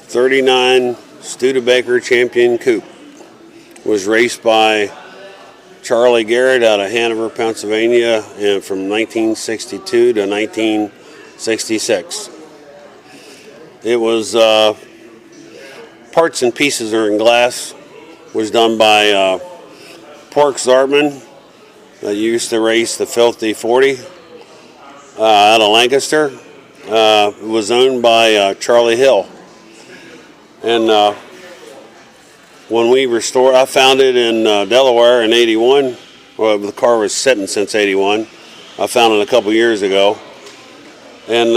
'39 Studebaker Champion Coupe. Was raced by Charlie Garrett out of Hanover, Pennsylvania, and from 1962 to 1966. It was parts and pieces are in glass. Was done by Pork Zartman, that used to race the Filthy 40 out of Lancaster. It was owned by Charlie Hill. And when we restored, I found it in Delaware in '81. Well, the car was sitting since '81. I found it a couple years ago. And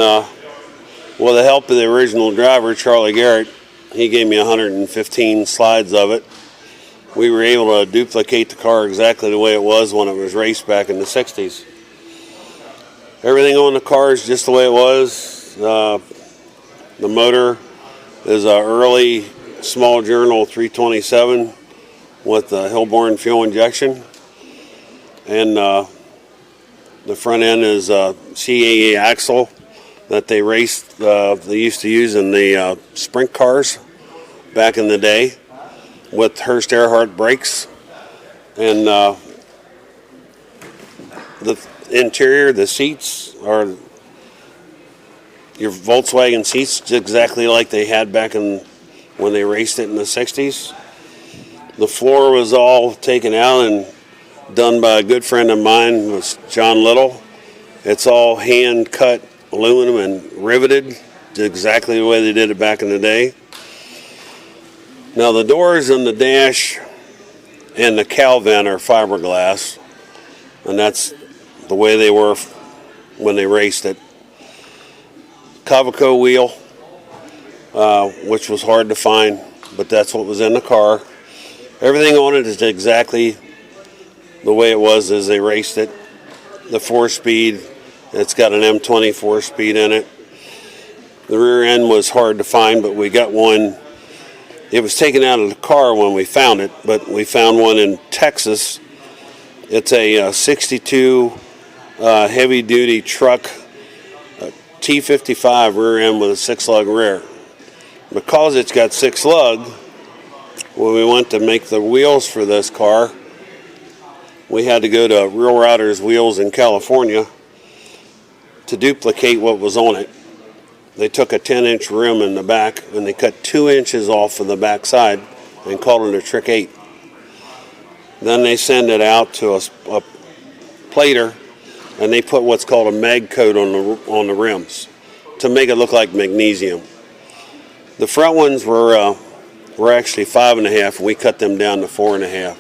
with the help of the original driver, Charlie Garrett, he gave me 115 slides of it. We were able to duplicate the car exactly the way it was when it was raced back in the '60s. Everything on the car is just the way it was. The motor is an early small journal 327 with the Hillborn fuel injection. And the front end is a CAA axle that they raced, they used to use in the sprint cars back in the day with Hurst Earhart brakes. And the interior, the seats are your Volkswagen seats, exactly like they had back in when they raced it in the '60s. The floor was all taken out and done by a good friend of mine, was John Little. It's all hand cut aluminum and riveted exactly the way they did it back in the day. Now the doors and the dash and the cowl vent are fiberglass, and that's the way they were when they raced it. Cavaco wheel, which was hard to find, but that's what was in the car. Everything on it is exactly the way it was as they raced it. The 4-speed, it's got an M20 4-speed in it. The rear end was hard to find, but we got one. It was taken out of the car when we found it, but we found one in Texas. It's a 62 heavy-duty truck, T55 rear end with a 6-lug rear. Because it's got 6-lug, when we went to make the wheels for this car, we had to go to Real Riders Wheels in California to duplicate what was on it. They took a 10-inch rim in the back and they cut 2 inches off of the back side and called it a Trick 8. Then they send it out to a plater, and they put what's called a mag coat on the rims to make it look like magnesium. The front ones were actually 5.5, and we cut them down to 4.5.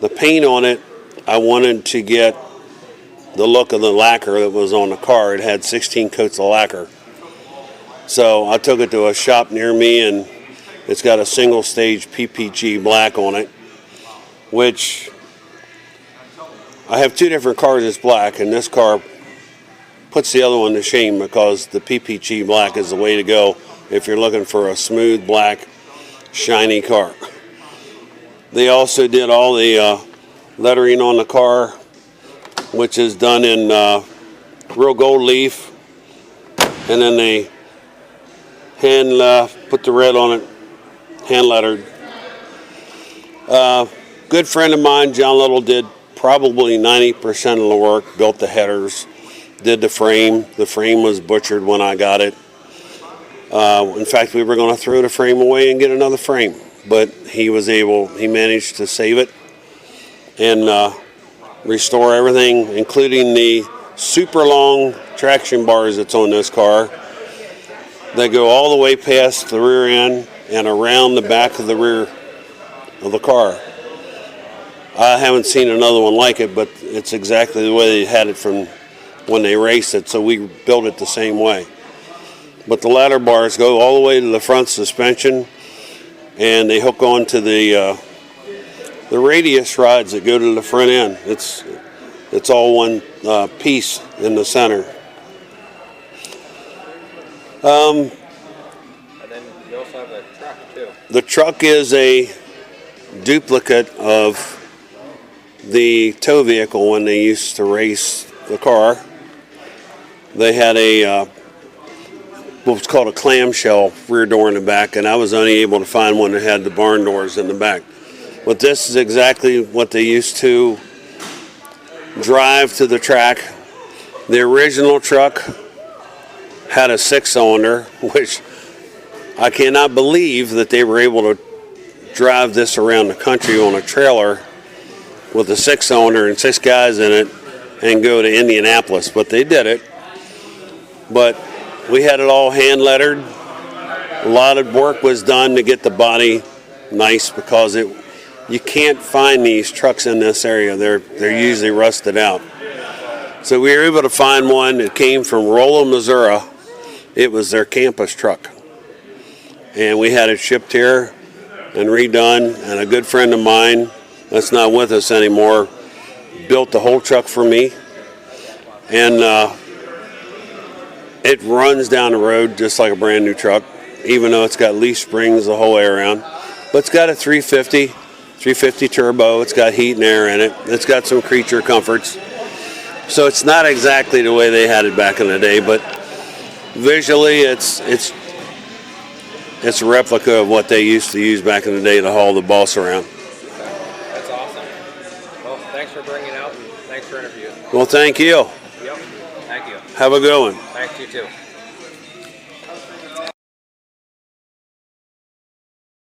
The paint on it, I wanted to get the look of the lacquer that was on the car. It had 16 coats of lacquer. So I took it to a shop near me, and it's got a single stage PPG black on it, which I have 2 different cars that's black, and this car puts the other one to shame because the PPG black is the way to go if you're looking for a smooth, black, shiny car. They also did all the lettering on the car, which is done in real gold leaf, and then they put the red on it, hand lettered. Good friend of mine, John Little, did probably 90% of the work, built the headers, did the frame. The frame was butchered when I got it. In fact, we were going to throw the frame away and get another frame, but he managed to save it and restore everything, including the super long traction bars that's on this car. They go all the way past the rear end and around the back of the rear of the car. I haven't seen another one like it, but it's exactly the way they had it from when they raced it, so we built it the same way. But the ladder bars go all the way to the front suspension, and they hook onto the radius rods that go to the front end. It's all one piece in the center. And then you also have a truck too. The truck is a duplicate of the tow vehicle when they used to race the car. They had what's called a clamshell rear door in the back, and I was only able to find one that had the barn doors in the back. But this is exactly what they used to drive to the track. The original truck had a 6-cylinder, which I cannot believe that they were able to drive this around the country on a trailer with a 6-cylinder and 6 guys in it and go to Indianapolis, but they did it. But we had it all hand lettered. A lot of work was done to get the body nice, because you can't find these trucks in this area. They're usually rusted out. So we were able to find one that came from Rolla, Missouri. It was their campus truck, and we had it shipped here and redone. And a good friend of mine that's not with us anymore built the whole truck for me, and it runs down the road just like a brand new truck, even though it's got leaf springs the whole way around. But it's got a 350 turbo. It's got heat and air in it. It's got some creature comforts. So it's not exactly the way they had it back in the day, but visually it's a replica of what they used to use back in the day to haul the boss around. That's awesome. Well, thanks for bringing it out, and thanks for interviewing. Well, thank you. Yep. Thank you. Have a good one. Thanks, you too.